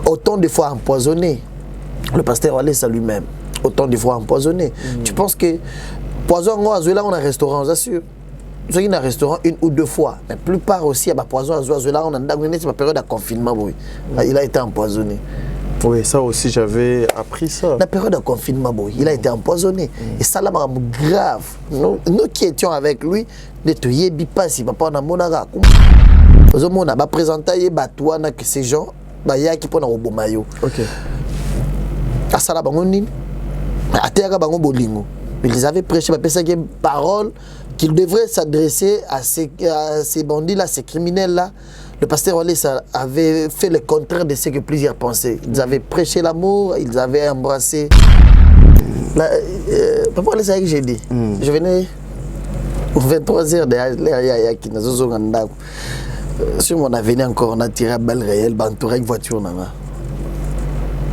autant de fois empoisonné. Le pasteur Walesa lui-même, autant de fois empoisonné. Tu penses que poison, on a un restaurant, on assure. Ceux qui ont un restaurant une ou deux fois, la plupart aussi, il y a poison, on a une période de confinement. Il a été empoisonné. Oui, ça aussi, j'avais appris ça. La période de confinement, il a été empoisonné. Et ça, là, grave. Nous qui étions avec lui, ne te yébi pas si papa na monara. On a présenté que ces gens, qui pour au bomayo. Ok. À ça, là, ils avaient prêché une parole qu'il devrait s'adresser à ces bandits-là, ces criminels-là. Le pasteur Walesa avait fait le contraire de ce que plusieurs pensaient. Ils avaient prêché l'amour, ils avaient embrassé. Papa Walesa, j'ai dit, je venais aux 23h de qui sur mon avenir encore, on a tiré à balle réelle, entouré avec voiture.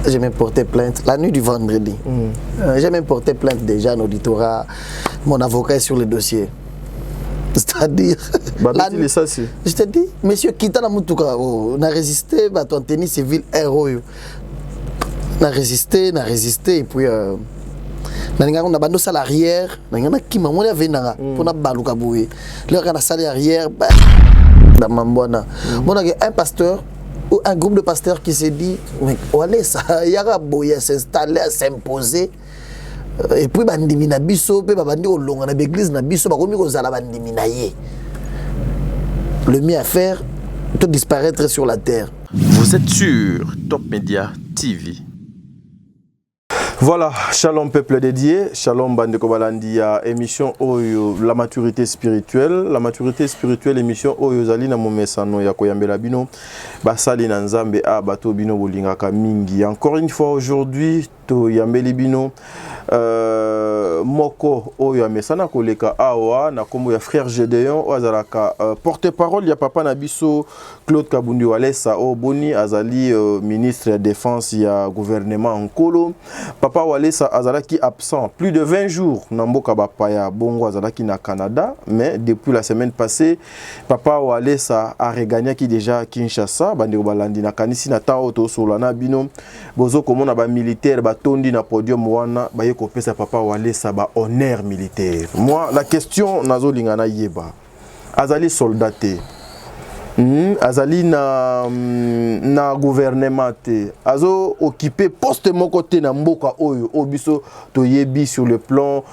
J'ai même porté plainte la nuit du vendredi. J'ai même porté plainte déjà en auditorat. Mon avocat est sur le dossier. C'est-à-dire. Je te dis, monsieur Kitana Moutoukara, on a résisté, ton tennis civil héros. On a résisté, et puis. On a bandé à l'arrière, on a qui m'a monté pour balouka boué. Là, on a salé arrière, dans Mambona. On a un pasteur ou un groupe de pasteurs qui s'est dit, mais Walesa, il y a boya s'installer, à s'imposer. Et puis bandimi na biso pe bandi olonga na l'église na biso bakomi kozala bandimi na ye. Le mieux à faire, tout disparaître sur la terre. Vous êtes sur Top Media TV. Voilà, shalom peuple dédié, shalom bande kobalandia, émission Oyo, la maturité spirituelle, émission Oyo zali na momesano ya koyambela bino, basali na nzambe a bato bino bolingaka mingi. Encore une fois aujourd'hui, to yambeli bino, moko Oyo amesana koleka awa, na kombo ya frère Gédéon, azalaka porte-parole ya papa na biso, Claude Kabundi Walesa, o boni azali ministre de défense ya gouvernement en Kolo. Papa Walesa azalaki absent plus de 20 jours Namboka Bapaya Bongo azalaki na Canada, mais depuis la semaine passée Papa Walesa a regagné qui déjà Kinshasa bandi balandi na kanisi na ta auto solana bino bozo komona ba militaire ba tondi na podium wana ba yeko pesa Papa Walesa ba honneur militaire. Moi la question nazo lingana yeba azali soldaté azali na gouvernement te azo occupé poste mon côté na mboka oyo obiso toyebi sur le plan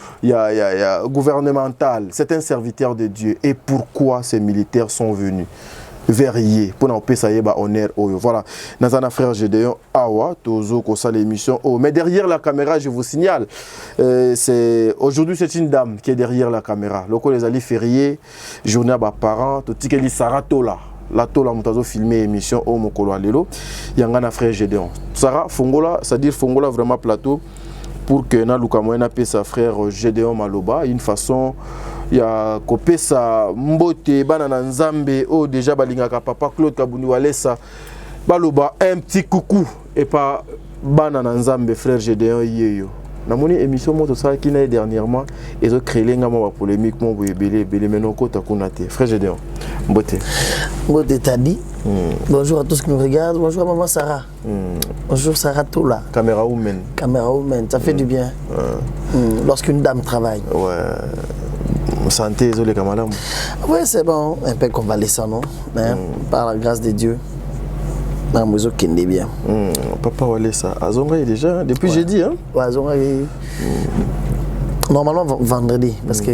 gouvernemental. C'est un serviteur de Dieu. Et pourquoi ces militaires sont venus verrier pour n'empêcher ça yeba honneur oyo. Voilà, Nazana frère Gédéon awa tozo ko sa l'émission. Oh, mais derrière la caméra, je vous signale, aujourd'hui c'est une dame qui est derrière la caméra. Loko les ali férié, journée à ba parents, to tikeli Saratola. La tola mutazo filmé émission au mokolo alelo yangana frère Gédéon Sarah Fongola, c'est-à-dire Fongola vraiment plateau pour que na luka moyena pe sa frère Gédéon Maloba une façon ya kopesa mbote bana na nzambe o déjà balingaka papa Claude Kabundi Walesa baloba un petit coucou et pas bana na nzambe frère Gédéon yeyo na moni émission moto ça qui n'a dernièrement et ont créé ngama polémique mon belé maintenant kota kunate frère Gédéon mbote t'as dit bonjour à tous qui nous regardent, bonjour à maman Sarah, bonjour Sarah Toula, caméra woman, ça fait du bien lorsqu'une dame travaille. Ouais, santé désolé camarade. Ouais, c'est bon, un peu convalescent non, mais par la grâce de Dieu qui est bien. Papa Walesa azonga déjà depuis jeudi hein. Ouais, azonga normalement vendredi parce que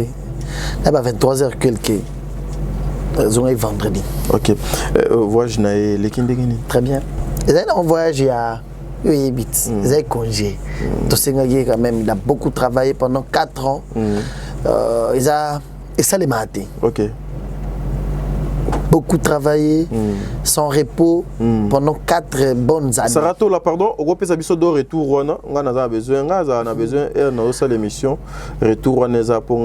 là bas 23h quelques azonga vendredi. OK. Voyage na lekindegini. Très bien. Et là on voyage à 8 bits. C'est congé. Tout ça quand même il a beaucoup travaillé pendant 4 ans. Et ça les maté. OK. Beaucoup travaillé, sans repos, pendant 4 bonnes années. Sarato là, pardon, au groupe Sabiso de retour, on a besoin, et on a l'émission, retour, on a pour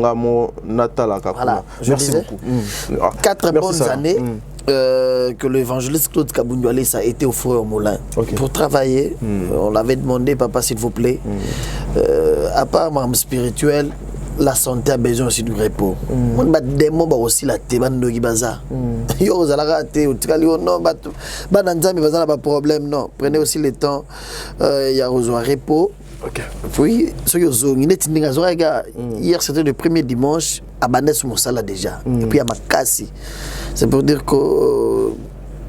Natal. Voilà, merci beaucoup. 4 bonnes années que l'évangéliste Claude Kabundi Walesa a été au four au moulin pour travailler. On l'avait demandé, papa, s'il vous plaît, à part membre spirituel, la santé a besoin aussi du repos. On va démon aussi la té bando qui baza. Yo za la té ou tikali non ba nzambe baza na problème non. Prenez aussi le temps il y a besoin repos. OK. Oui, ce que zo ngine tindinga zo ga hier c'était le premier dimanche à Banès Moussala déjà. Et puis à Makassi. C'est pour dire que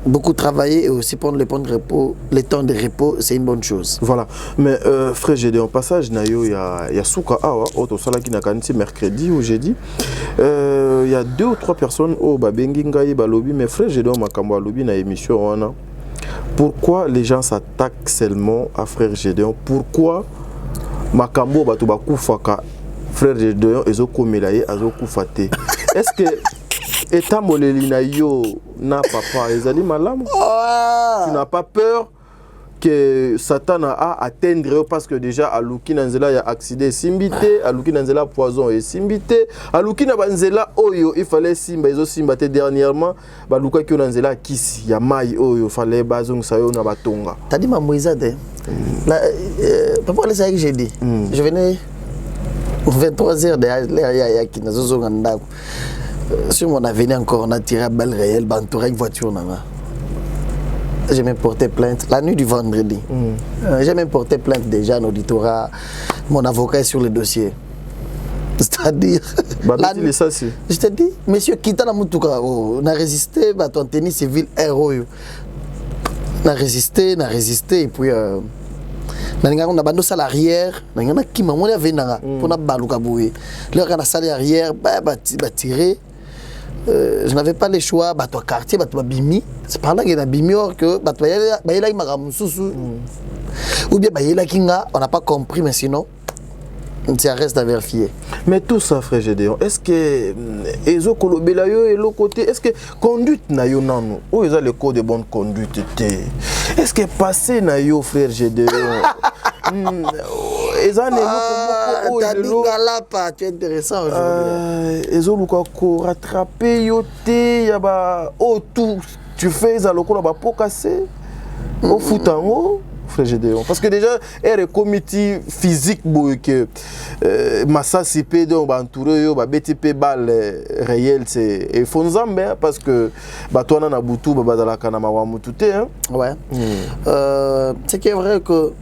beaucoup travailler et aussi prendre le temps de repos, c'est une bonne chose. Voilà. Mais frère Gédéon, passage nayo il y a Souka Awa, auto sala qui n'a qu'un mercredi ou jeudi. Il y a 2 ou 3 personnes au babengi ngai balobi mais frère Gédéon makambo lobi na émission wana. Pourquoi les gens s'attaquent seulement à frère Gédéon? Pourquoi makambo bato bakufaka frère Gédéon ezo komelaye azo kufate? Est-ce que état moleli na yo na papa ezali malamu? Tu n'as pas peur que Satan a atteindre parce que déjà à Luki Nanzela il y a accident simbité, à Luki Nanzela poison et simbité, à Luki Nanzela oyo il fallait simba izo simbate dernièrement, ba Luka ki Nanzela kisi ya mai oyo fallait bazong sayo na batonga. T'as dit ma Moïsade là papa laisse que j'ai dit. Je venais 23h derrière qui nazo ngandako. Sur mon avenir encore on a tiré à balle réelle, bantouré avec voiture nana. J'ai même porté plainte la nuit du vendredi. J'ai même porté plainte déjà en auditorat. Mon avocat est sur le dossier. C'est-à-dire. Je te dis, monsieur Kitana Moutuka, on a résisté, ton tennis civil héros. On a résisté, et puis. On a bandé à l'arrière, on a qui m'a pour na baluka boué. Leur on a salé arrière, tiré. Je n'avais pas le choix, toi quartier, toi bimi. C'est par là qu'il y a bimi or que il a magamususu. Ou bien il a kinga, on n'a pas compris mais sinon ça reste à vérifier. Mais tout ça frère Gédéon, est-ce que ezo kolobela yo et l'autre côté, est-ce que conduite na yo nanu? Ou ils ont le code de bonne conduite té? Est-ce que passer na yo frère Gédéon? Ils ont tu es intéressant aujourd'hui. Ils ont le rattraper yo té yaba oh tout tu fais ça loko ba po casser au foot en haut. Frère Gédéon. Parce que déjà, il y a comité physique que Massa CP donc entouré BTP balle réel c'est Fonzambe parce que toi na butu dans la kanama wa mutute hein. Ouais. C'est qui est vrai que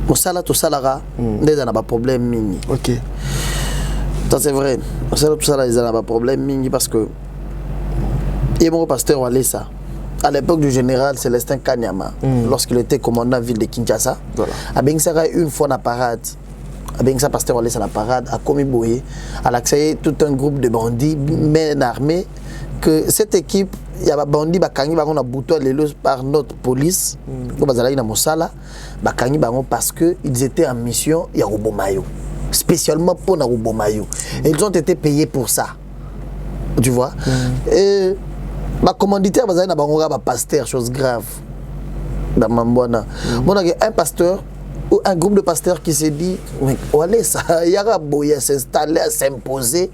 Mosala to salara déjà n'a pas problème mini. OK. Ça c'est vrai. Mosala to salara ils n'a pas problème mini parce que et mon pasteur allait ça. À l'époque du général Célestin Kanyama, lorsqu'il était commandant ville de Kinshasa, Abengsara une fois na parade, Abengsa pasteur allait à la parade à Komiboye, à l'accès tout un groupe de bandits mais armés que cette équipe il y a bandits bakangi bango na buto lelo par notre police, ko bazala na mosala, bakangi bango parce que ils étaient en mission ya Rubomayo, spécialement pour na Rubomayo. Et ils ont été payés pour ça. Tu vois? Et ma commanditaire bazali na bango ba pasteur, chose grave dans Mambona. Bon un pasteur ou un groupe de pasteurs qui s'est dit mais allez ça yara boya s'installer à s'imposer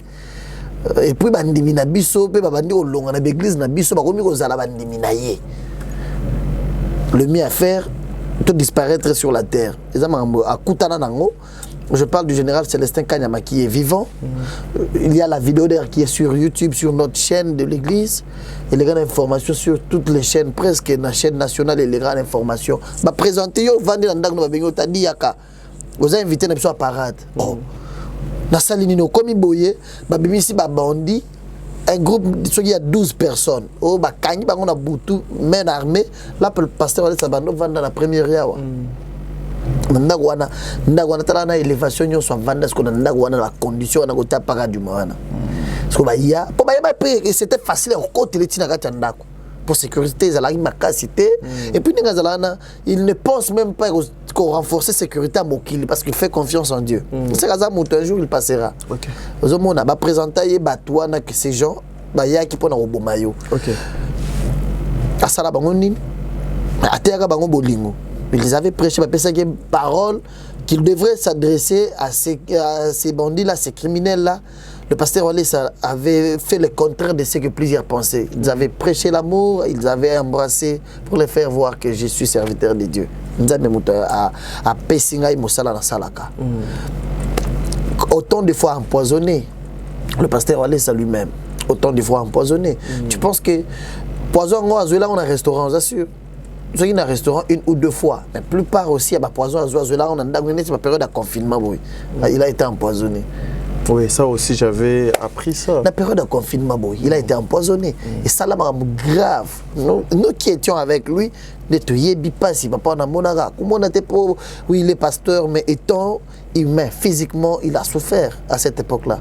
et puis bandimi na biso pe bandi olonga na l'église na biso ba komi ko zala bandimi na ye. Le mieux à faire tout disparaître sur la terre. Les amambo à Kutana nango. Je parle du général Célestin Kanyama qui est vivant. Il y a la vidéo d'ailleurs qui est sur YouTube, sur notre chaîne de l'église. Et les grandes informations sur toutes les chaînes, presque la chaîne nationale et les grandes informations. Bah présenter yo vendre dans dag no babengo tadi yaka. Vous avez invité na parade. Oh. Na salini no komi boye, ba bimisi ba bandi. Un groupe, il y a 12 personnes. Oh ba kangi ba ngona butu men armé. Là le pasteur allait s'abandonner vendre dans la première heure. Ndagwana tala élévation yo soit vendre ce qu'on ndagwana la condition na kota para du moana. Parce que ba ya pour ba c'était facile au côté les tina kata ndako. Pour sécurité ils allaient makasité et puis ngazalana il ne pense même pas qu'on renforcer sécurité à Mokili parce qu'il fait confiance en Dieu. C'est kaza moto un jour il passera. OK. Ozomona ba présenter batwana que ces gens ba ya qui pona Rubomayo. OK. Asala bango nini? Ateka bango bolingo. Ils avaient prêché une parole qu'ils devraient s'adresser à ces bandits-là, ces criminels-là. Le pasteur Wallace avait fait le contraire de ce que plusieurs pensaient. Ils avaient prêché l'amour, ils avaient embrassé pour les faire voir que je suis serviteur de Dieu. nzambe moto a pesinga mosala na salaka. Autant de fois empoisonné, le pasteur Walesa lui-même, autant de fois empoisonné. Tu penses que poison là on a un restaurant, on assure. Ceux qui ont un restaurant une ou deux fois, mais la plupart aussi, il y a poison là on a une période de confinement, oui. Il a été empoisonné. Oui, ça aussi j'avais appris ça. La période de confinement, oui, il a été empoisonné. Et ça là grave. Nous qui étions avec lui, ne te yébi pas si papa on a monara. Comment on était pour oui, il est pasteur, mais étant humain, physiquement, il a souffert à cette époque-là.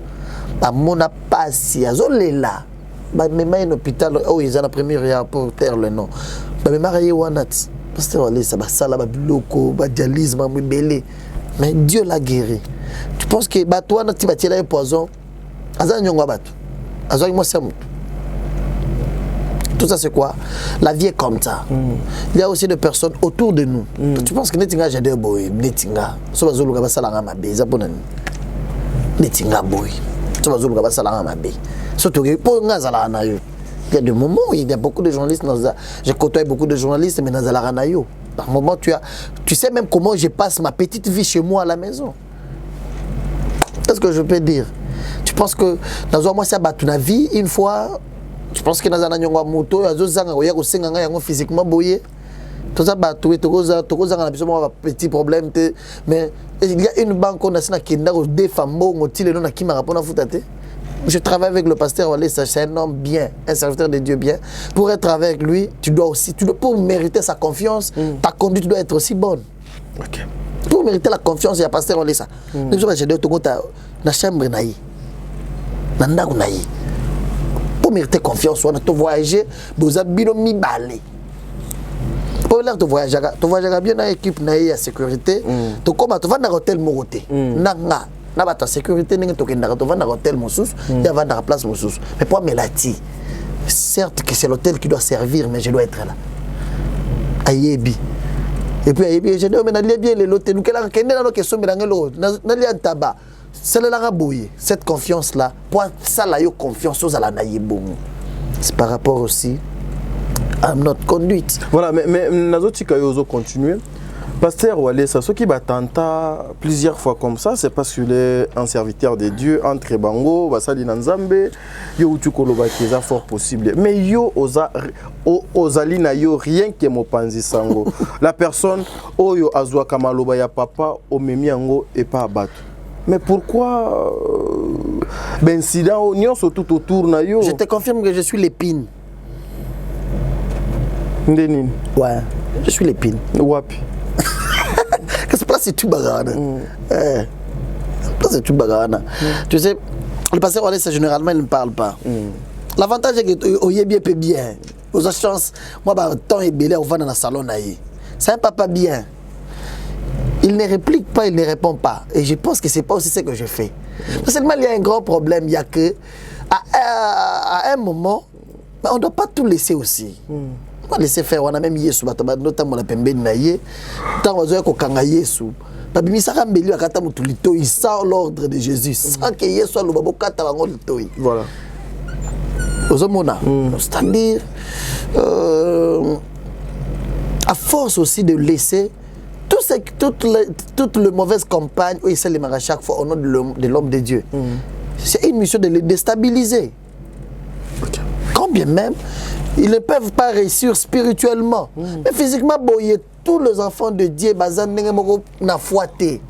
À mon pas si là. Même un hôpital, oh ils ont la première pour taire le nom. Mais marié wanat, pasteur allez ça ça là bloco, dialyse, mais Dieu l'a guéri. Tu penses que toi tu vas tirer un poison, azan nyonga batu, azan moi c'est tout ça c'est quoi? La vie est comme ça. Il y a aussi des personnes autour de nous. Tu penses que netinga jade boy, netinga, so bazulu ka basala ma be, za bonani. Netinga boy. So bazulu ka basala ma be. Surtout que pour ngazala na yo. Il y a des moments où il y a beaucoup de journalistes. J'ai côtoyé beaucoup de journalistes, mais dans la ranayo. Par moment, tu sais même comment je passe ma petite vie chez moi à la maison. Qu'est-ce que je peux dire? Tu penses que dans un mois, ça bat la vie une fois? Tu penses que dans un an, moto, physiquement boyé? Tout ça, petit problème. Mais il y a une banque, on a des femmes, je travaille avec le pasteur Walesa, c'est un homme bien, un serviteur de Dieu bien. Pour être avec lui, pour mériter sa confiance, ta conduite doit être aussi bonne. Okay. Pour mériter la confiance, il y a pasteur Walesa. Nous sommes dans la chambre, pour mériter confiance, on a tout voyagé, vous avez bien mis balé. Pour l'air de voyager bien dans l'équipe, dans la sécurité, tu vas dans l'hôtel Moroté. Na ba ta sécurité ningi tokenda to vanda hôtel Moussous, il y a vanda place Moussous. Mais pour Melati, certes que c'est l'hôtel qui doit servir, mais je dois être là. Ayebi. Et puis ayebi, je dis mais na bien l'hôtel nous kela kende na question melangelo na li antaba. C'est la rabouille. Cette confiance là, pour ça la yo confiance aux ala na yebongo. C'est par rapport aussi à notre conduite. Voilà, mais nazo kayozo continuer. Pasteur Walesa, ce qui va tenter plusieurs fois comme ça, c'est parce qu'il est un serviteur de Dieu, entre Bango, Basali Nanzambe, yo tu koloba qui est fort possible. Mais yo ozali na yo rien que mo panzi sango. La personne oyo azwa kamaloba ya papa o memiango et pas abattu. Mais pourquoi incident oignon tout autour na yo? Je te confirme que je suis l'épine. Ndenine. Ouais, je suis l'épine. Wapi. Qu'est-ce que c'est tout bagana? C'est tout bagana. Tu sais, le pasteur Walesa généralement il ne parle pas. L'avantage est que Oyebie peut bien. Aux chances, moi bah temps est belé au vent dans le salon naïe. C'est un papa bien. Il ne réplique pas, il ne répond pas. Et je pense que c'est pas aussi ce que je fais. Seulement il y a un grand problème, il y a que à un moment, on ne doit pas tout laisser aussi. On va laisser faire, on a même Yesu, notamment la pembe naïe, tant on a kokanga Yesu. Il sort l'ordre de Jésus. Sans que Yesu soit le babokata bango litoi. Voilà. C'est-à-dire, à force aussi de laisser toutes les mauvaises campagnes où il s'est les à chaque fois au nom de l'homme de Dieu. C'est une mission de les déstabiliser. Okay. Quand bien même, ils ne peuvent pas réussir spirituellement. Mais physiquement, tous les enfants de Dieu, na fouetté.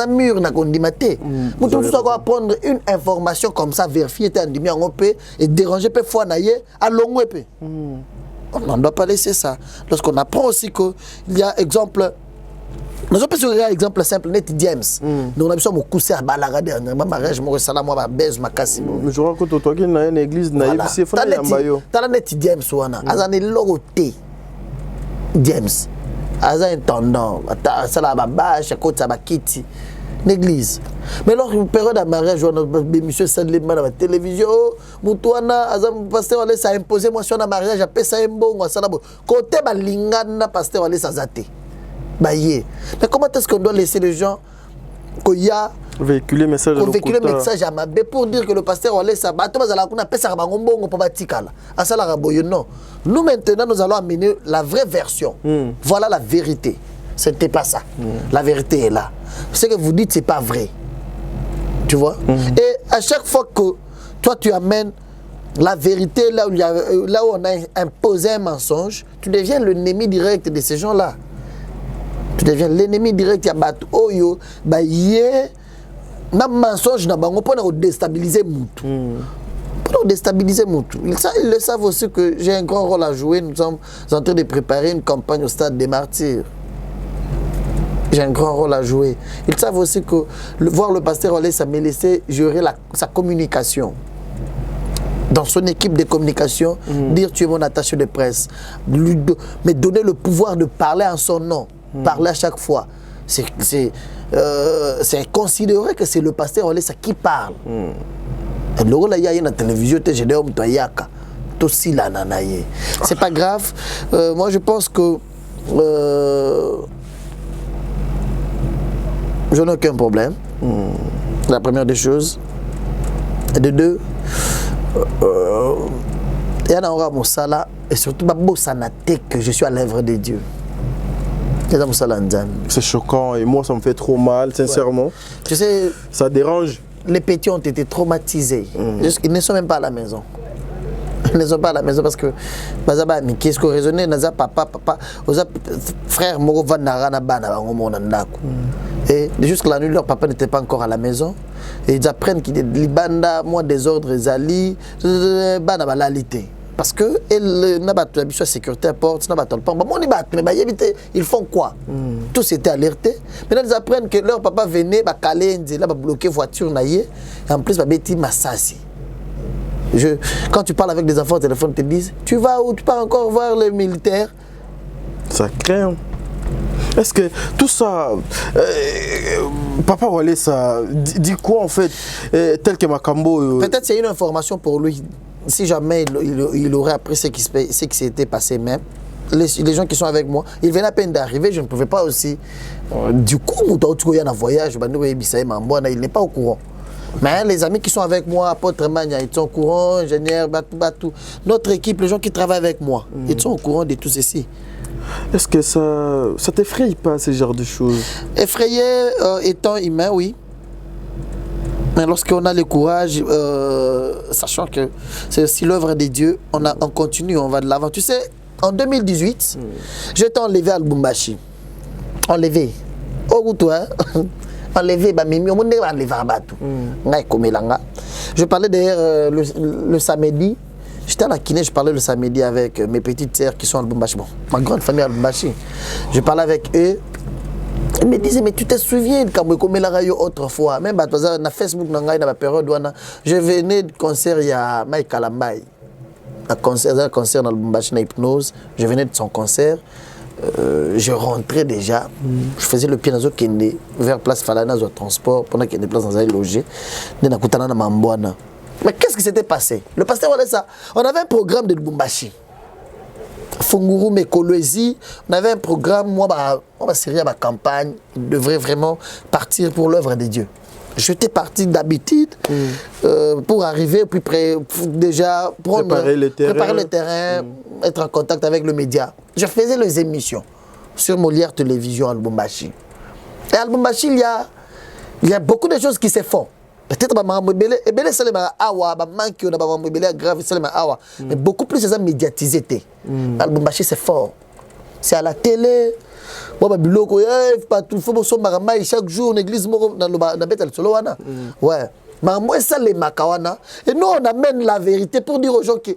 Mur na kondimate. Vous devez prendre une information comme ça, vérifier et déranger peu fois naïe à long web. On ne doit pas laisser ça. Lorsqu'on apprend aussi qu'il y a exemple. Nous avons un exemple simple, net James. Nous avons besoin de coucher à Balaga dernièrement, mariage, moi, salam, moi, baise, ma casse. Je crois que toi, qui est une église, naïve, c'est frère Yambayo. T'as net James, wana. Azan est logoté. James. Azan est tendant. Salam, bâche, côté, bakiti. L'église. Mais lors d'une période de mariage, monsieur Sadlema dans la télévision, Moutouana, Azam, pasteur Walesa a imposé moi sur un mariage, appelé ça un bon, côté Balingana, pasteur Walesa Zate. Mais comment est-ce qu'on doit laisser les gens qu'il y a véhiculer message à Mabé pour dire que le pasteur Wale Sabato non. Nous maintenant nous allons amener la vraie version. Voilà la vérité. Ce n'était pas ça. La vérité est là. Ce que vous dites c'est pas vrai. Tu vois? Et à chaque fois que toi tu amènes la vérité là où on a imposé un mensonge, tu deviens l'ennemi direct de ces gens-là. Tu deviens l'ennemi direct de Oyo, même mensonge n'a pas pour déstabiliser Moutou. Pour déstabiliser Moutou. Ils le savent aussi que j'ai un grand rôle à jouer. Nous sommes en train de préparer une campagne au stade des martyrs. J'ai un grand rôle à jouer. Ils savent aussi que voir le pasteur Wale, ça m'a laissé gérer sa communication. Dans son équipe de communication, dire tu es mon attaché de presse, mais donner le pouvoir de parler en son nom, parler à chaque fois. C'est considéré que c'est le pasteur Wale qui parle. Et le rôle, il y a une télévision, c'est pas grave. Moi, je pense que je n'ai aucun problème. La première des choses. Et de deux, il y a un Moussala et surtout que je suis à l'œuvre de Dieu. C'est choquant et moi ça me fait trop mal, sincèrement. Ouais. Tu sais, ça dérange. Les petits ont été traumatisés. Ils ne sont même pas à la maison. Ils ne sont pas à la maison parce que qu'est-ce que raisonner papa frère Moro Vanara et jusqu'à la nuit leur papa n'était pas encore à la maison et ils apprennent qu'il y a des libanda moi désordre zali banalité parce que n'a pas la sécurité porte n'a pas ils font quoi? Tous étaient alertés. Maintenant ils apprennent que leur papa venait caler bloquer voiture et en plus beti massasi. Quand tu parles avec des enfants au téléphone, ils te disent tu vas où? Tu pars encore voir les militaires? Ça craint. Est-ce que tout ça, Papa Wale, ça dit quoi en fait? Tel que Makambo. Peut-être c'est une information pour lui. Si jamais il aurait appris ce qui s'était passé même. Les gens qui sont avec moi, ils venaient à peine d'arriver, je ne pouvais pas aussi. Du coup, il y a un voyage, il n'est pas au courant. Mais les amis qui sont avec moi, apôtre Mania, ils sont au courant, ingénieur, Batou. Notre équipe, les gens qui travaillent avec moi, ils sont au courant de tout ceci. Est-ce que ça t'effraie pas, ce genre de choses? Effrayé étant humain, oui. Mais lorsqu'on a le courage, sachant que c'est aussi l'œuvre de Dieu, on continue, on va de l'avant. Tu sais, en 2018, j'étais enlevé à Lubumbashi. Enlevé. Au toi, enlevé, je parlais d'ailleurs le samedi. J'étais à la kiné, je parlais le samedi avec mes petites sœurs qui sont à Lubumbashi. Bon, ma grande famille à Lubumbashi. Je parlais avec eux. Ils me disaient, mais tu te souviens quand je autrefois, même sur Facebook, dans la période où je venais de concert, il y a Mike Kalambay. Un concert dans Lubumbashi, dans Hypnose. Je venais de son concert. Je rentrais déjà, je faisais le pied dans le Kende, vers place Falana, au transport, pendant qu'il y a des places dans un logis. Mais qu'est-ce qui s'était passé? Le pasteur Wale, on avait un programme de Lubumbashi. Funguru Mekolwezi, on avait un programme, moi, on va série à ma campagne, il devrait vraiment partir pour l'œuvre de Dieu. J'étais parti d'habitude pour arriver, puis déjà préparer le terrain, être en contact avec le média. Je faisais les émissions sur Molière Télévision à Lubumbashi. Et à Lubumbashi, il y a beaucoup de choses qui se font. Peut-être mais beaucoup plus c'est médiatisé. À Lubumbashi, c'est fort. C'est à la télé. Chaque jour, l'église ouais. Et nous, on amène la vérité pour dire aux gens que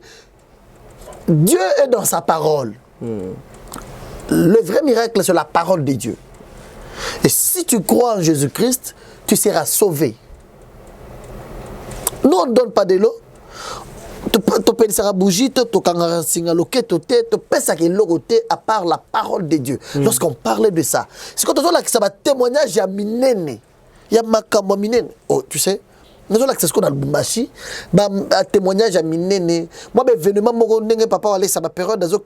Dieu est dans sa parole. Le vrai miracle, c'est la parole de Dieu. Et si tu crois en Jésus-Christ, tu seras sauvé. Nous, on ne donne pas de l'eau. Tu peux faire bougie, tu peux à part la parole de Dieu. Lorsqu'on parlait de ça, c'est quand on a ça va témoignage, il y a minene. Il y a makambo minene. Oh, tu sais, Nous avons l'accès à Lubumbashi, un témoignage à Minene. Moi, événement, mon papa allait ça ma période dans ma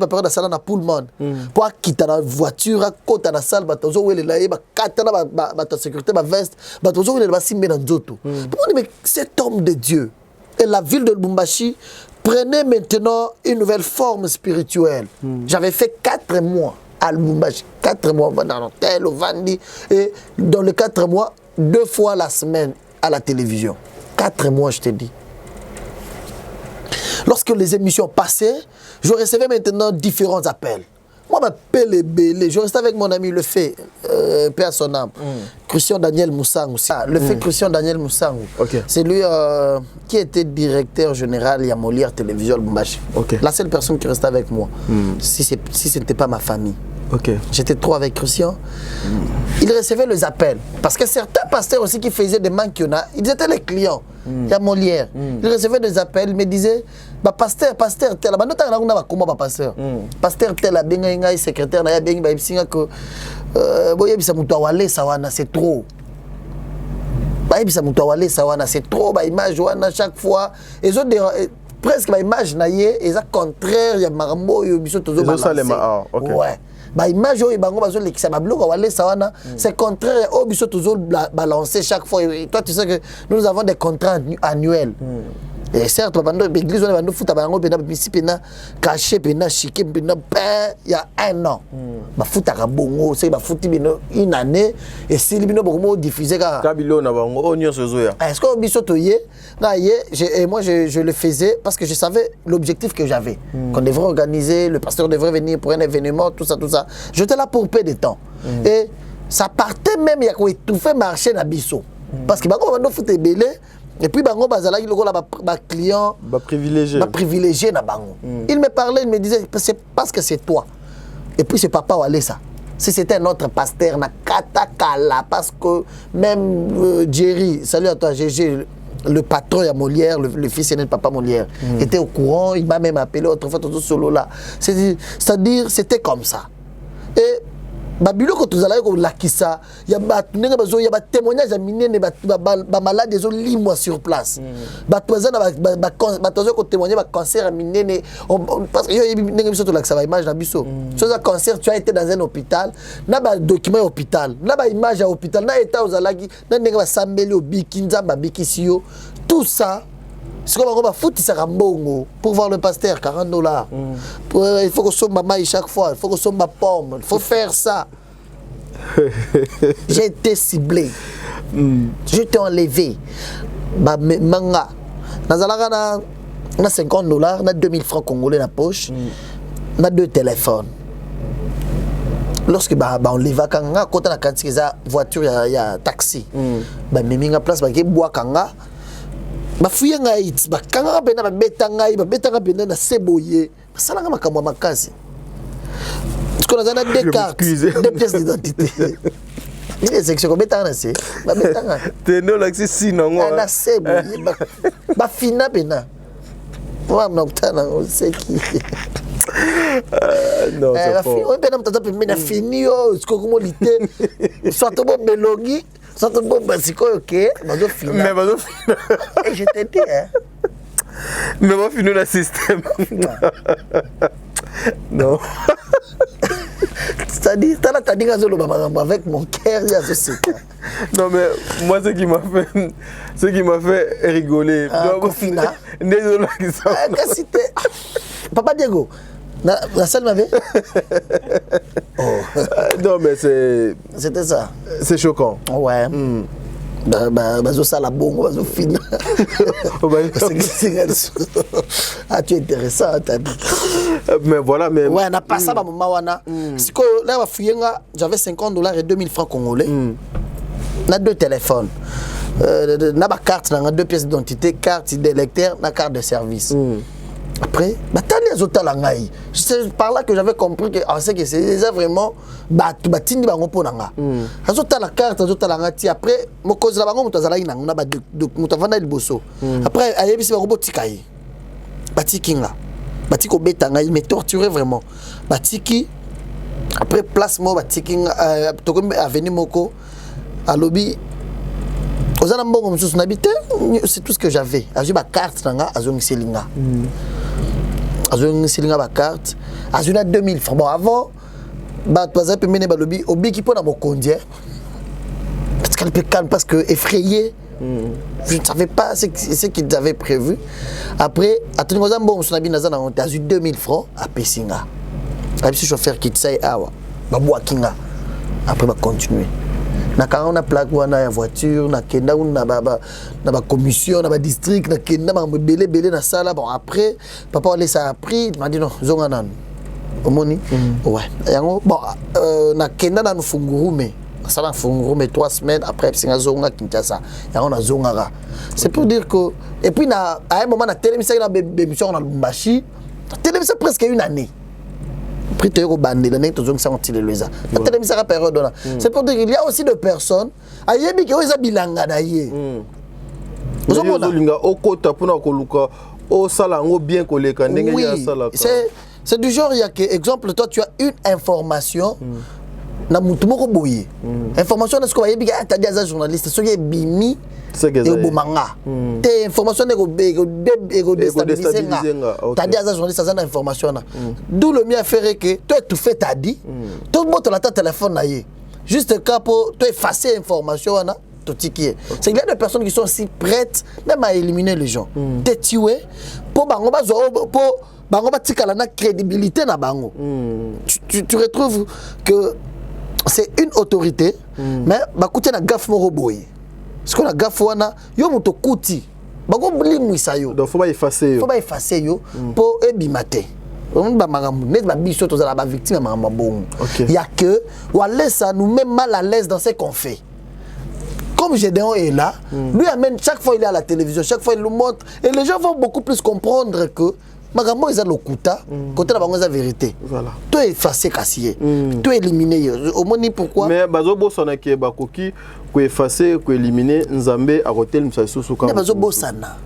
période à salle na tout le monde. Pour quitter la voiture, à côté de la salle, batozo où il est là, katana ta sécurité, ma veste, batozo où il est là, simé dans Zoto. Mais cet homme de Dieu et la ville de Lubumbashi prenait maintenant une nouvelle forme spirituelle. J'avais fait 4 mois à Lubumbashi, 4 mois dans l'hôtel, au Vandi, et dans les 4 mois, 2 fois la semaine à la télévision. 4 mois, je te dis. Lorsque les émissions passaient, je recevais maintenant différents appels. Moi, je m'appelle Bélé. Je restais avec mon ami Le Fait, Père son âme, Christian Daniel Moussangou. Le Fait Christian Daniel Moussangou. C'est lui qui était directeur général de Molière Télévision Lubumbashi. La seule personne qui restait avec moi, si ce n'était pas ma famille. J'étais trop avec Christian. Il recevait les appels. Parce que certains pasteurs aussi qui faisaient des manquillonnats, ils étaient les clients. Il y a Molière. Il recevait des appels, il me disait pasteur, tel. Pasteur, tel, secrétaire, c'est trop. C'est trop, image chaque fois. Presque l'image est contraire, il y a Marambo, il y a ouais. Image c'est contraire au biso toujours balancer chaque fois. Et toi tu sais que nous avons des contrats annuels. Et certes l'église on a foot bango pena bisi pena caché pena chiqué pena il y a 1 an. Ba foot à bongo, c'est ba foot bino une année et si bino beaucoup diffuser kabilo na bango onyo sozoya. Est-ce que biso toyé na yé et moi je le faisais parce que je savais l'objectif que j'avais. Qu'on devrait organiser, le pasteur devrait venir pour un événement, tout ça. J'étais là pour perdre de temps. Et ça partait même, il y a quoi tout fait marcher na biso. Parce que bango bando foot belé et puis bango bazala qui lokola ba client ba privilégié na bango. Il me parlait, il me disait c'est parce que c'est toi. Et puis c'est papa Walé ça. Si c'était un autre pasteur na katakala parce que même Jerry, salut à toi GG, le patron à Molière, le fils aîné de papa Molière, était au courant, il m'a même appelé autrefois tout solo là. C'est-à-dire c'était comme ça. Et Babilo quand vous allez au Lakissa, il y a des témoignages à Minene, des malades des limo sur place. Des témoignages de cancer à Minene, parce que il y a des ça va image na biso. Chose à cancer, tu as été dans un hôpital, na ba document hôpital, na ba image à hôpital, na état aux alagi, na nenga sambeli obikinza ba bikisio, tout ça. C'est comme on va foutre ça pour voir le pasteur, $40. Il faut que ce soit ma maille chaque fois, il faut que ce soit ma pomme, il faut faire ça. J'ai été ciblé, j'ai été enlevé. Manga, na $50, na 2000 francs congolais dans la poche, na 2 téléphones. Lorsque on les va quand on a quand voiture, il y a taxi, mais place, bois kanga. Bafuya ngai bakanga bena babeta ngai babeta bena na seboye basalanga makambo makasi. Ce qu'on a des cartes, des pièces d'identité. Il est section babeta na se babeta nga. Teno l'accès sinon na seboye ba fina bena. Moi m'nokta na c'est qui. Non, c'est fort. On bena mtata pemena fini o ce ko lité. Soit bon melongi. Ça te bon basiko ok, mais final. Et je t'ai dit hein. Mais va finir le système. Non. C'est-à-dire t'as dit avec mon cœur il y a ce non mais moi ce qui m'a fait rigoler. Confina. Désolé Papa Diego. La salle m'avait. Non mais c'était ça. C'est choquant. Ouais. Ça la bon, bazo fina. Ah tu es intéressant t'as dit. Mais voilà mais ouais, on a passé à moment wana. Siko là va fuyenga, j'avais $50 et 2000 francs congolais. On a 2 téléphones. Na ba carte na 2 pièces d'identité, carte d'électeur, na carte de service. Après, c'est par là que j'avais compris que c'est vraiment batindi bango ponanga. Azota la carte, azota la ngati après mo cause la bango mutazala ina na ba mutavana liboso. Après ayebisi bango botikai. Batikinga. Batiko betanga, il me torturait vraiment. Batiki après place mo batikinga tokombe avenue moko à lobby. Ozana mbongo msusu nabite c'est tout ce que j'avais. J'ai ma carte, azong selinga. Azong selinga ma carte. Azong 2000 francs. Bon, avant, bazar peut mener balobi, obi qui peut dans mon conduire. Parce qu'elle peut calme, parce que effrayé. Je ne savais pas ce qu'ils avaient prévu. Après, à tout le monde, bon, on a eu 2000 francs à Pessinga. Avec ce chauffeur qui t'a dit, après, on va continuer. On a plaque la voiture, on a une commission, on a un district, on a un belé dans la salle. Bon, après, papa a pris, il m'a dit non, zonganan. Omoni? Ouais. Bon, on a Kenda dans le Funguru, mais ça a Funguru, mais 3 semaines après, c'est un zonga Kinshasa. On a zongara. C'est pour dire que. Et puis, à un moment, on a télévisé la bémission dans le Bumbashi. Télévisé presque une année. Après, tu as eu bandé, l'année, tu as eu un télévisé. La télévision a période là. C'est pour dire qu'il y a aussi des personnes. Ayebi qui ont des bilanga d'ailleurs. Oui, c'est du genre, il y a que, exemple, toi, tu as une information. Na mutumoko boye information na ce qu'on yebi ta dia za journaliste so ye bimi e bomanga te information ego déstabiliser ta dia za journaliste za na information na d'où le mieux faire que toi tout fait t'as dit tout le monde la téléphone na ye juste quand pour toi effacer information na tout ticket c'est qu'il y a des personnes qui sont aussi prêtes même à éliminer les gens te tuer pour bango ba pour bango ba tikala na crédibilité na bango tu retrouves que c'est une autorité, mais bakuti na gaffe moko boye. Ce qu'on a gaffe wana yo moto kuti. Bako blimwisa yo. Donc faut pas effacer yo. Faut pas effacer yo pour ebimate. On ba magambu net ba biso to za ba victime magamba bon. Il y a que ou laisse ça nous met mal à l'aise dans ce qu'on fait. Comme Gédéon est là, lui amène chaque fois il est à la télévision, chaque fois il nous montre et les gens vont beaucoup plus comprendre que Magambo ils ont le kuta, côté la banque la vérité. Voilà. Tout est effacé cassier, tout est éliminé. Au moins pourquoi? Mais bazobo sana qui est bakoki, ko effacer, ko éliminer, nzambe à côté le msaïso soka. Ne bazobo sana.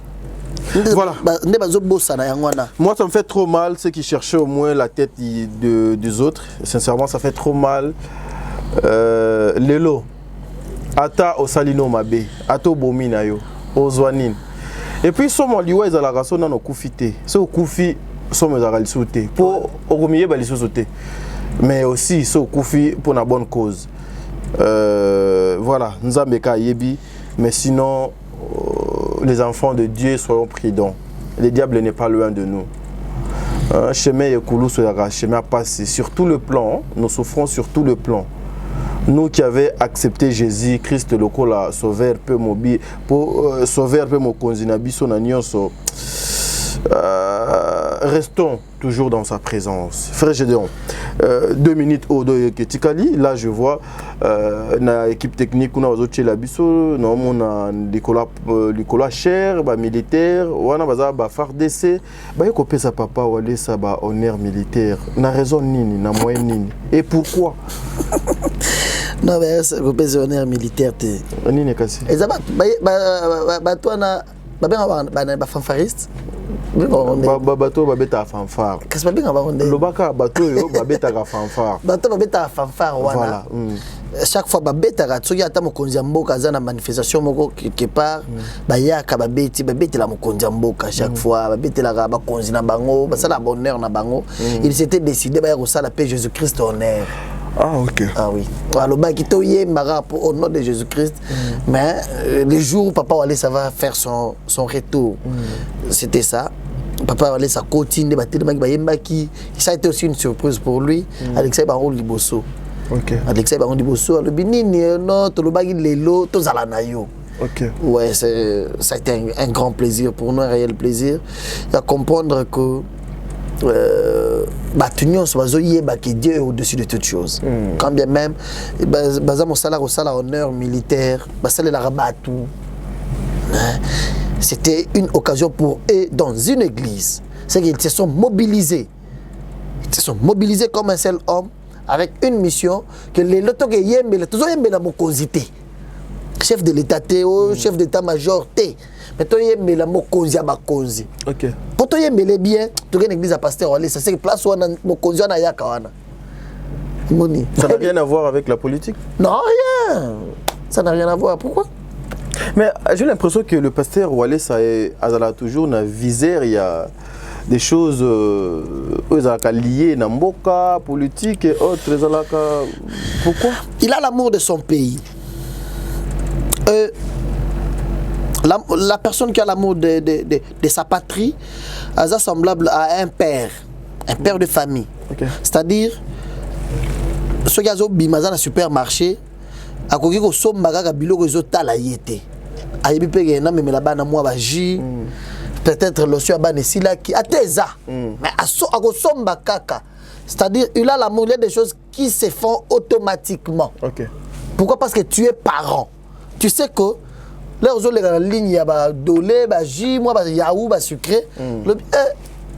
Voilà. Ne bazobo sana yangwana. Moi ça me fait trop mal ceux qui cherchaient au moins la tête des autres. Sincèrement ça fait trop mal. Lelo, ata osalino mabe, ato bomina yo, ozwanine. Et puis, si on liwa la raison dans nos koufité, si on koufi, si on a sauté pour remuer les sauter, mais aussi si on koufi pour la bonne cause. Voilà, nous avons yebi, mais sinon les enfants de Dieu soyons prudents. Le diable n'est pas loin de nous. Un chemin est coulou sur la chemin à passer sur tout le plan. Nous souffrons sur tout le plan. Nous qui avons accepté Jésus Christ le cola sauveur peu mobile pour sauveur peu mo konzinabi son agnon restons toujours dans sa présence. Frère Gédéon, 2 minutes au dos Ketikali, là je vois na équipe technique on a autres la biso non on a Nicolas cher ba militaire wana baza ba FARDC ba yokopé sa papa wale sa ba honneur militaire na raison nini na moyen nini et pourquoi? Non mais c'est le honneur militaire te nini kasi ezaba ba toi na ba fanfariste bato babeta fanfare kasi babenga baronde lobaka bato yo babeta ka fanfare bato babeta fanfare wana chaque fois babeta soki ata mokonzi ya mboka za na manifestation moko quelque part bayaka babeti la mokonzi ya mboka chaque fois babetela bakonzi na bango basala bonheur na bango il s'était décidé baya kosala pe Jésus-Christ honneur. Ah ok. Ah oui. Alors bah qui toye mara au nom de Jésus-Christ, mais les jours où papa allait ça va faire son retour. C'était ça. Papa allait sa cotine débattre qui ça a été aussi une surprise pour lui. Alexei Baron Liboso. OK. Alexei Baron Liboso le binini non to le bagi lelo to zala na yo. OK. Ouais, ça a été un grand plaisir pour nous, un réel plaisir. Il à comprendre que Dieu est au-dessus de toutes choses. Quand bien même, mon salaire au salaire honneur militaire, c'était une occasion pour eux dans une église. C'est qu'ils se sont mobilisés. Ils se sont mobilisés comme un seul homme avec une mission que les chef de l'État, chef d'état-major, mais toi, il y a la mokonzi à bakonzi. OK. Pour toi, il y a bien, tu as une église à pasteur, ça c'est que place où on a mokonzi à yakawana. Ça n'a rien à voir avec la politique? Non, rien. Ça n'a rien à voir. Pourquoi? Mais j'ai l'impression que le pasteur Wallace a toujours une visère, il y a des choses liées à Mboka, politique et autres. Pourquoi? Il a l'amour de son pays. La personne qui a l'amour de sa patrie est semblable à un père de famille. Okay. C'est-à-dire, ceux qui ont bimazan dans le supermarché, à côté de ce magasin, biloko ezotala yete. Ayebi pe gena mais la bana moi baji. Peut-être le soir ban ici là qui ateza. Mais à somba kaka. C'est-à-dire, il a l'amour, il y a des choses qui se font automatiquement. Okay. Pourquoi? Parce que tu es parent. Tu sais que là, aux autres, la ligne, il y a dolé, jus, moi, yaou, sucré. Je ne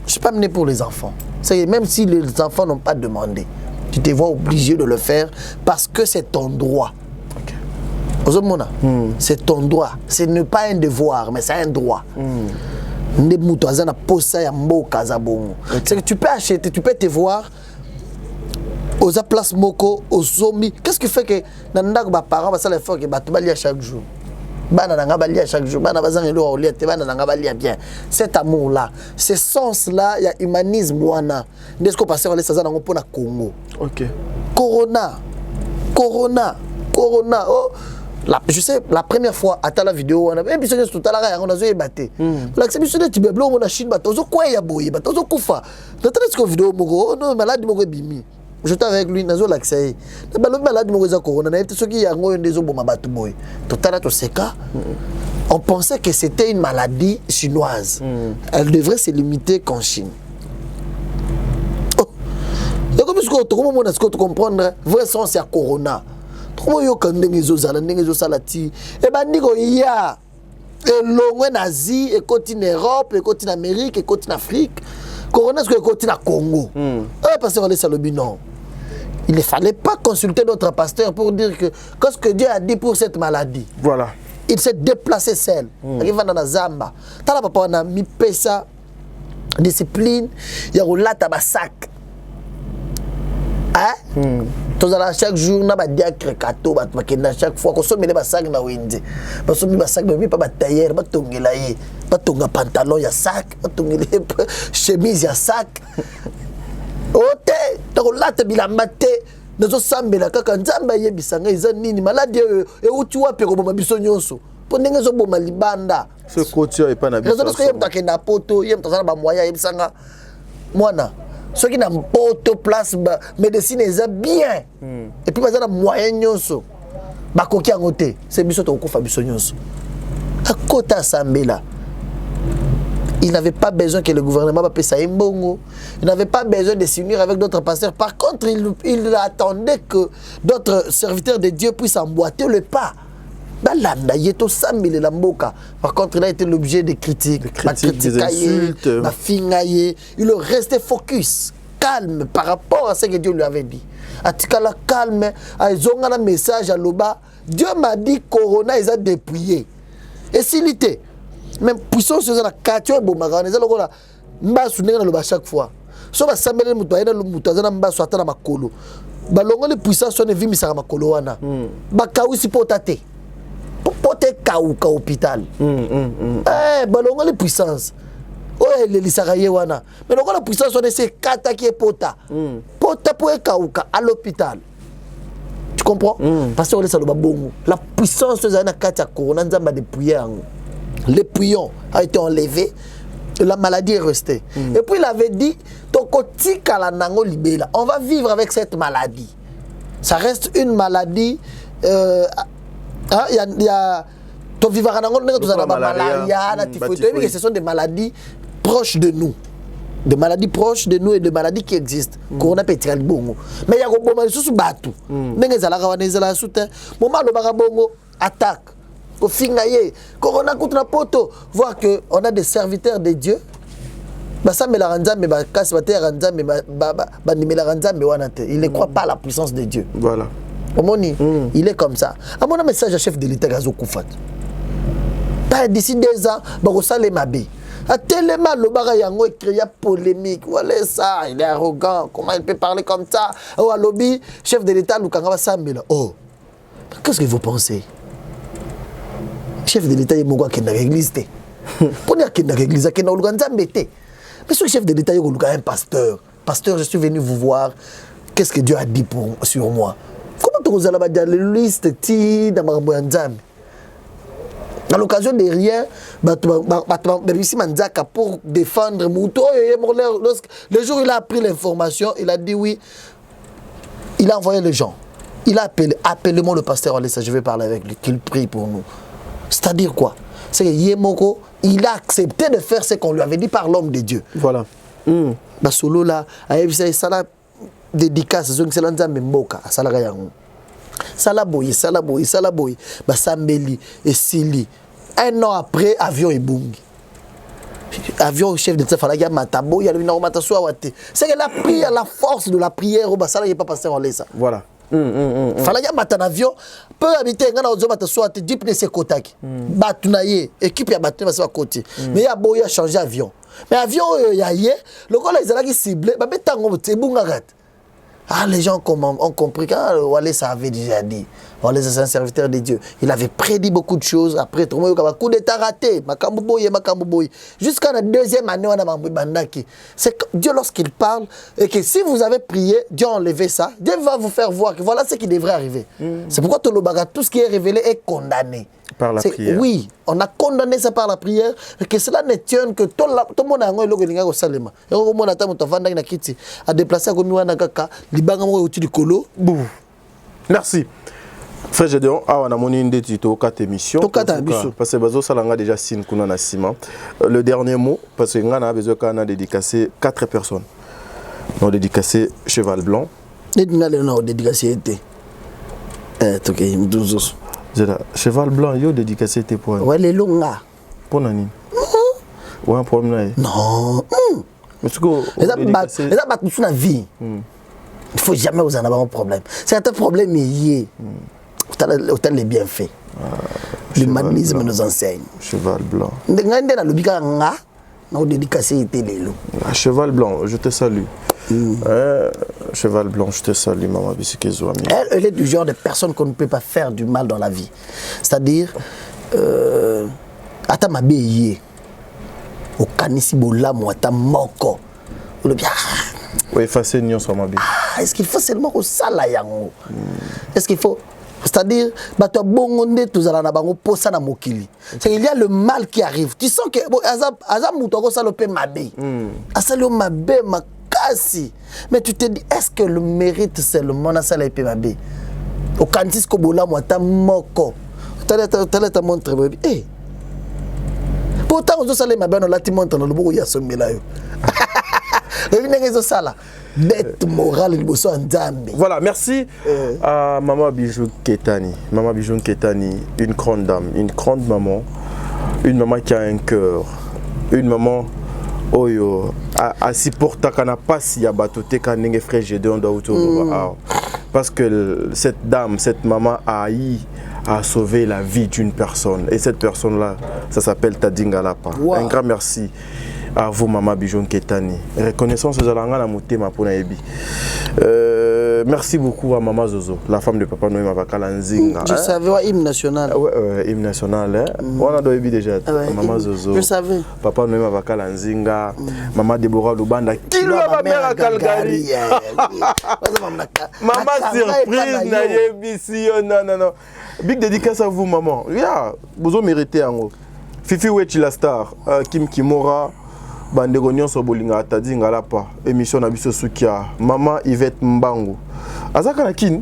suis pas mené pour les enfants. Même si les enfants n'ont pas demandé, tu te vois obligé de le faire parce que c'est ton droit. Aux autres, c'est ton droit. Ce n'est pas un devoir, mais c'est un droit. C'est que tu peux acheter, tu peux te voir aux places moko, aux zombies. Qu'est-ce qui fait que dans les parents, ça les fait que tu vas chaque jour. Chaque jour, bien. Cet amour-là, ce sens-là, il y a humanisme. N'est-ce qu'on passe à Congo? Ok. Corona. Oh. Je sais, la première fois, à la vidéo, on a vu tout à l'heure, on a vu batté. L'acceptation de Tibéblo, on a Chine, on a quoi, il y a boy, on a Koufa. Dans vidéo, on malade, on a bimi. J'étais avec lui, on a l'accès. Le malade, on a corona, on a été ceux qui ont des hommes à battre boy. Tout à l'heure, on pensait que c'était une maladie chinoise. Elle devrait se limiter qu'en Chine. Donc, comment on a ce qu'on comprendre, vrai sens, c'est à corona. Comment yo kande ngezo salati e bandiko ya e longwe en Asie et continent Europe et continent Amérique et continent Afrique corona ce que continent Congo pasteur Wallace Alobi non, il ne fallait pas consulter notre pasteur pour dire que qu'est-ce que Dieu a dit pour cette maladie. Voilà, il s'est déplacé seul il va dans Zamba tala papa na mi pesa discipline ya rolata ba sac tous à chaque jour na ba diacre kato ba bakenda chaque fois ko somela ba sac na wende ba somi ba sac ba pas tailleur ba tongela ye ba tonga pantalon ya sac ba tongela chemise ya sac ote to lata bilamba te nazo sambela kaka nzamba ye bisanga eza nini maladi e uti wapi ko boma biso nyonso po ndenge zo boma libanda ce côté est pas na biso parce que yem takenda poto yem tazana ba moya ye bisanga mwana ceux qui n'ont pas de place, médecine est bien. Et puis, ils ont moyen nyonso. Ba koki angote, c'est biso to kofa biso nyonso. À côté de Sambela, il n'avait pas besoin que le gouvernement paye ça imbongo. Il n'avait pas besoin de s'unir avec d'autres pasteurs. Par contre, il attendait que d'autres serviteurs de Dieu puissent emboîter le pas. Par contre, il a été l'objet de critiques, des insultes. Il restait focus, calme par rapport à ce que Dieu lui avait dit. Atikala calme, ils ont un message à l'oba. Dieu m'a dit Corona, ils ont dépouillé. Et s'il était, même puissance sur la cature, ils ont chaque fois. So ba sambele mutu ayena mutu azana mbaso atana makolo. Balongo les puissances sont vie misaka makolo wana. Ba kawisi potate. Pote kauka hôpital. Balongo les puissances. Oh les lisakaye wana. Mais longo la puissance on essaie kata qui est pota. Pota pour kauka à l'hôpital. Tu comprends? Parce que on laisse le babongo. La puissance de na kata corona nzamba dépouiller. Les pouillons a été enlevé. La maladie est restée. Et puis il avait dit on va vivre avec cette maladie. Ça reste une maladie. Il y a ce sont des maladies proches de nous. Des maladies proches de nous et des maladies qui existent. Corona peut être bon. Mais il y a des maladies qui sont battues. Attaque. Au fingaye, Corona contre la poto, voir que on a des serviteurs de Dieu. Il ne croit pas à la puissance de Dieu. Voilà. Il est comme ça. À mon message à chef de l'État Gazo Koufat. D'ici 2 ans, Barosale Mabé. À tellement le barayango écrit polémique. Voilà ça, il est arrogant. Comment il peut parler comme ça? Oh, à lobby, chef de l'État Lukanga Sambela. Oh, qu'est-ce que vous pensez? chef de l'État, il m'a dit qu'il y a une église. Pour dire qu'il y a une église, il y a une église. Mais ce chef de l'État, il y a un pasteur. Pasteur, je suis venu vous voir. Qu'est-ce que Dieu a dit sur moi? Comment tu as dit la liste à l'occasion de rien, pour défendre Mouto. Le jour où il a appris l'information, il a dit oui. Il a envoyé les gens. Il a appelé, appelez-moi le pasteur Alessa, je vais parler avec lui, qu'il prie pour nous. C'est-à-dire quoi? C'est que Yemoko, il a accepté de faire ce qu'on lui avait dit par l'homme de Dieu. Voilà. Solo là, ça la dédicace, c'est l'ensemble mboka, ça la gagne. Salaboy, Sambeli et Sili. Un an après, avion et bungi. Avion chef de Tsafalaga Matabo, il y a le Matasoawate. C'est que la prière, la force de la prière, au Bassala n'est pas passé en laisse. Voilà. Falaga Matan avion, peut habiter un gars Matasoawate, Dip ne Kotaki. Batunaye, équipe à Batuna à côté. Mais il y a beau, il a changé avion. Mais avion, il y a hier, le gars là, il a ciblé, mais tango, c'est bungarat. Ah, les gens ont compris que ça avait déjà dit. Walès, c'est un serviteur de Dieu. Il avait prédit beaucoup de choses. Après, tout le monde a un coup d'état raté. Jusqu'à la deuxième année, on a bandaki. C'est que Dieu, lorsqu'il parle, et que si vous avez prié, Dieu a enlevé ça, Dieu va vous faire voir que voilà ce qui devrait arriver. C'est pourquoi tout ce qui est révélé est condamné. Par la prière. Oui, on a condamné ça par la prière, et que cela ne tienne que tout le monde a un peu au Salema. Et au moment où a déplacé à Gomiwanagaka, l'Ibanga au Tidikolo. Merci. Frère Gédéon, on a mon indétit au 4 émissions. Parce que Bazo Salanga déjà signe qu'on a ciment. Le dernier mot, parce qu'on a besoin qu'on a dédicacé 4 personnes. On a dédicacé Cheval Blanc. On a dédicacé été. Cheval Blanc, il a dédicacé tes points. Ouais, les longs là. Pour Nani. Ouais, un problème là. Non. Mais c'est que la vie. Il ne faut jamais vous en avoir un problème. C'est un problème lié. Autant les bienfaits. L'humanisme nous enseigne. Cheval Blanc. Cheval Blanc, je te salue. Cheval Blanc, je te salue, maman. Elle est du genre de personne qu'on ne peut pas faire du mal dans la vie. C'est-à-dire, attends ma bélier. Au canisibola, moi, ta moko. Oui, effacer Nyon sur ma vie. Est-ce qu'il faut seulement au salayango? Est-ce qu'il faut. C'est-à-dire, il y a le mal qui arrive. Tu sens que mais tu te dis, est-ce que le mérite c'est le monasala et mabé? Au cantis kobola moi ta moko. Ta montre. Eh. Pourtant on salé mabé on la ti montre dans le bureau ya somela yo. Le vinenge sala. Bête morale il bosso nzambe. Voilà, merci à Maman Bijou Ketani. Maman Bijou Ketani, une grande dame, une grande maman, une maman qui a un cœur, une maman oyo a supporté kana pasi ya batoté kanenge frère Gédéon Daouto. Parce que cette dame, cette maman a sauvé la vie d'une personne et cette personne là, ça s'appelle Tadinga Lapa. Wow. Un grand merci à vous, Maman Bijou Ketani. Reconnaissance aux Alanga Motema pour Naebi. Merci beaucoup à Maman Zozo, la femme de Papa Noé Mavakala Nzinga. Je savais, hymne national. Ouais, hymne national. On a Doebi déjà. Maman Zozo. Je savais. Papa Noé Mavakala Nzinga. Maman Deborah Lubanda. Qui l'a ma mère à Calgary? Maman surprise, Naebi, si, non. Big dédicace à vous, maman. Vous méritez en haut. Fifi Wechi la star, Kim Kimora. Bandegonion so bolinga Tadinga Lapa, émission na biso sukia. Maman Yvette Mbangu. Azaka na kin?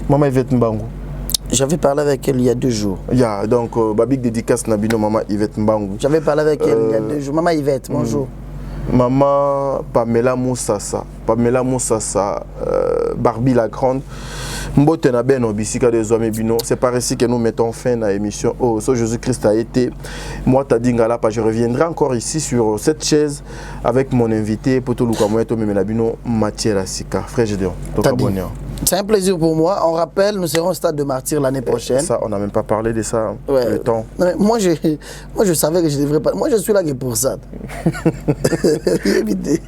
Maman Yvette Mbangu. J'avais parlé avec elle il y a 2 jours. Donc babik dédicace na bino Maman Yvette Mbangu. J'avais parlé avec elle il y a 2 jours. Maman Yvette, bonjour. Maman Pamela Moussassa. Pamela Moussassa, Barbie la grande. Mbote na beno bisika des hommes bino. C'est par ici que nous mettons fin à l'émission. Oh, so Jésus-Christ a été. Moi, Tadinga Lapa, je reviendrai encore ici sur cette chaise avec mon invité, Poto Lukamoeto Memelabino, Mathieu Lassika. Frère Gédéon, c'est un plaisir pour moi. On rappelle, nous serons au stade de Martyr l'année prochaine. Ça, on n'a même pas parlé de ça, ouais. Le temps. Non, mais moi, je savais que je devrais pas. Moi, je suis là que pour ça.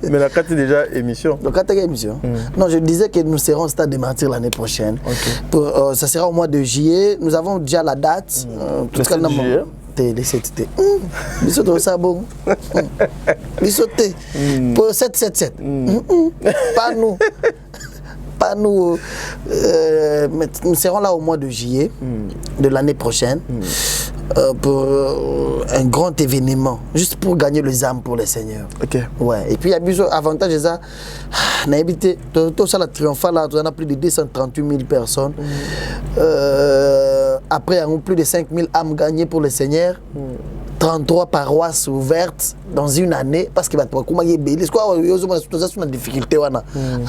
Mais la 4 est déjà émission. La 4 est émission. Non, je disais que nous serons au stade de Martyr l'année prochaine. Okay. Ça sera au mois de juillet. Nous avons déjà la date. Le 7 juillet. les 7T. Biso to ça bon. Biso T. Pour 777. Pas nous. Pas nous. Nous serons là au mois de juillet de l'année prochaine pour un grand événement, juste pour gagner les âmes pour le Seigneur. Ok. Ouais. Et puis il y a plusieurs avantages. Ça, on a habité tout ça la triomphale là, on a plus de 238 000 personnes. Après, il y a plus de 5 000 âmes gagnées pour le Seigneur. 33 paroisses ouvertes dans une année parce que comment il y a une difficulté.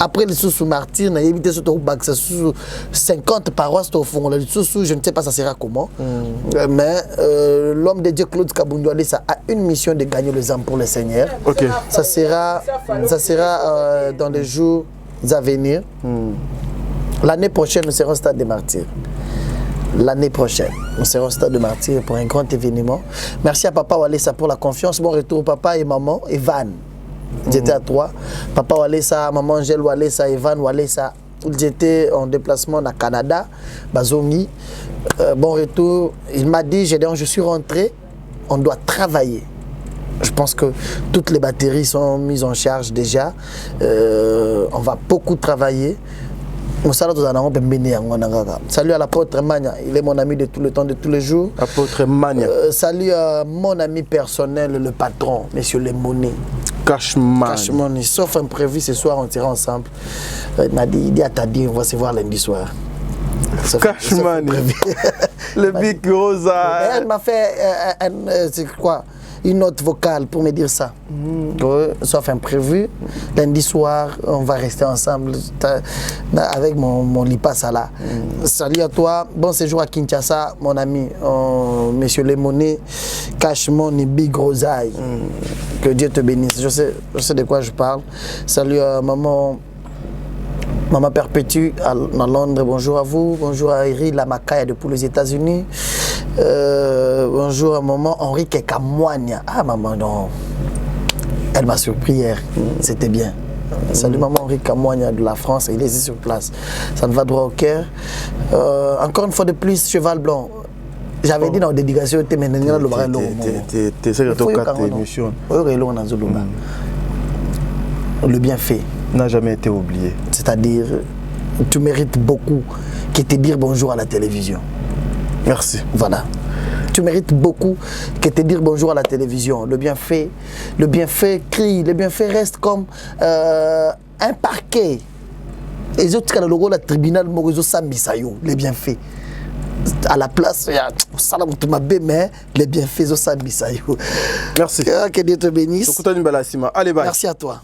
Après les sous-martyrs, on a évité 50 paroisses au fond. Je ne sais pas ça sera comment. Mais l'homme de Dieu Claude Kabundouali ça a une mission de gagner les âmes pour le Seigneur. Ok. Ça sera dans les jours à venir. L'année prochaine, nous serons au stade des martyrs. L'année prochaine, nous serons au stade de martyrs pour un grand événement. Merci à Papa Walesa pour la confiance. Bon retour papa et maman, Evan. J'étais à 3. Papa Walesa, maman Angèle Walesa, Evan Walesa. Ils étaient en déplacement au Canada, Bazongi. Bon retour. Il m'a dit, je suis rentré, on doit travailler. Je pense que toutes les batteries sont mises en charge déjà. On va beaucoup travailler. Salut à l'apôtre Mania, il est mon ami de tout le temps, de tous les jours. Apôtre Mania. Salut à mon ami personnel, le patron, monsieur Lemoné. Cashman. Sauf imprévu, ce soir on ira ensemble. Il m'a dit, il dit à Tadi, on va se voir lundi soir. Cashman. Le Big Rosa. Elle m'a fait, c'est quoi, une note vocale pour me dire ça. Sauf imprévu. Lundi soir, on va rester ensemble avec mon Lipasa là. Salut à toi. Bon séjour à Kinshasa, mon ami, monsieur Lemoné, Cashman et Big Rosaille. Que Dieu te bénisse. Je sais de quoi je parle. Salut à maman Perpétue à Londres. Bonjour à vous. Bonjour à Eri Lamakaya depuis les États-Unis. Bonjour à maman Henri Kekamouania. Ah maman, non. Elle m'a surpris hier. C'était bien. Salut maman Henri Kekamouania de la France. Il est ici sur place. Ça me va droit au cœur. Encore une fois de plus, Cheval Blanc. J'avais dit dans la dédication, tu es maintenant le bras long. Le bienfait n'a jamais été oublié. C'est-à-dire, tu mérites beaucoup qui te dire bonjour à la télévision. Merci. Voilà. Tu mérites beaucoup que te dire bonjour à la télévision. Le bienfait crie, le bienfait reste comme un parquet. Et les autres, le rôle, le tribunal, les bienfaits. À la place, il y a mais les bienfaits, merci. Que Dieu te bénisse. Allez, bye. Merci à toi.